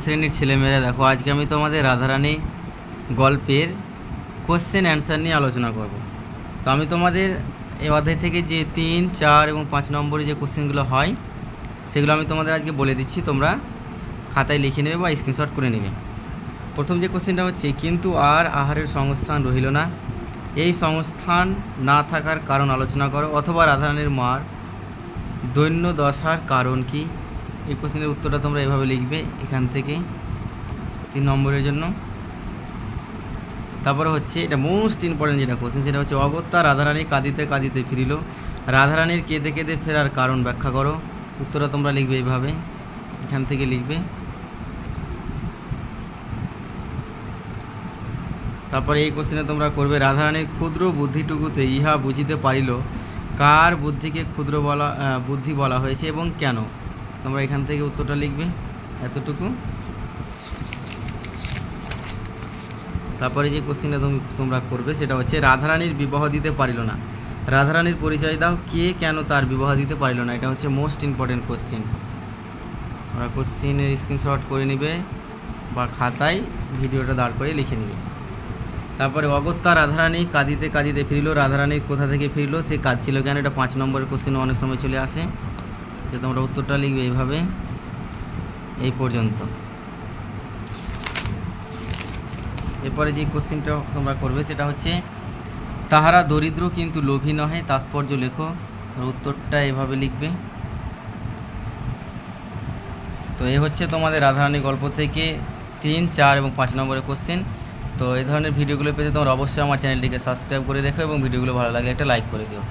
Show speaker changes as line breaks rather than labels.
শ্রেণীর ছেলেমেয়েরা দেখো, আজকে আমি তোমাদের রাধারানী গল্পের কোশ্চেন অ্যান্সার নিয়ে আলোচনা করব। তো আমি তোমাদের এই অধ্যায় থেকে যে 3, 4 এবং 5 নম্বরে যে কোশ্চেনগুলো হয় সেগুলো আমি তোমাদের আজকে বলে দিচ্ছি, তোমরা খাতায় লিখে নেবে বা স্ক্রিনশট করে নেবে। প্রথম যে কোশ্চেনটা হচ্ছে, কিন্তু আর আহারের সংস্থান রহিল না, এই সংস্থান না থাকার কারণ আলোচনা করো, অথবা রাধারানীর মার দৈন্য দশার কারণ কি। এই কোশ্চেনের উত্তরটা তোমরা এভাবে লিখবে এখান থেকে 3 নম্বরের জন্য। তারপরে হচ্ছে এটা মোস্ট ইম্পর্টেন্ট যেটা কোশ্চেন, সেটা হচ্ছে অগত্যা রাধারানী কাঁদিতে কাঁদিতে ফিরিল, রাধারানীর কেঁদে কেঁদে ফেরার কারণ ব্যাখ্যা করো। উত্তরটা তোমরা লিখবে এইভাবে, এখান থেকে লিখবে। তারপরে এই কোশ্চেনে তোমরা করবে, রাধারানীর ক্ষুদ্র বুদ্ধিটুকুতে ইহা বুঝিতে পারিল, কার বুদ্ধিকে ক্ষুদ্র বুদ্ধি বলা হয়েছে এবং কেন। তোমরা এখান থেকে উত্তরটা লিখবে এতটুকু। তারপরে যে কোশ্চেনটা তোমরা করবে সেটা হচ্ছে, রাধারানীর বিবাহ দিতে পারিল না, রাধারানীর পরিচয় দাও, কে কেন তার বিবাহ দিতে পারিল না। এটা হচ্ছে মোস্ট ইম্পর্টেন্ট কোশ্চেন। তোমরা কোশ্চেনের স্ক্রিনশট করে নেবে বা খাতায় ভিডিওটা দাঁড় করে লিখে নেবে। তারপরে অগত্যা রাধারানী কাঁদিতে কাঁদিতে ফিরিল, রাধারানীর কোথা থেকে ফিরল, সে কাঁদছিল কেন। এটা 5 নম্বরের কোশ্চেন অনেক সময় চলে আসে, যে তোমরা উত্তরটা লিখবে এইভাবে এই পর্যন্ত। এরপরে যে কোশ্চেনটা তোমরা করবে সেটা হচ্ছে, তাহারা দরিদ্র কিন্তু লোভী নহে, তাৎপর্য লেখো। উত্তরটা এভাবে লিখবে। তো এই হচ্ছে তোমাদের রাধারানী গল্প থেকে 3, 4 এবং 5 নম্বরের কোশ্চেন। তো এই ধরনের ভিডিওগুলো পেতে তোমরা অবশ্যই আমার চ্যানেলটিকে সাবস্ক্রাইব করে রেখো এবং ভিডিওগুলো ভালো লাগলে একটা লাইক করে দিও।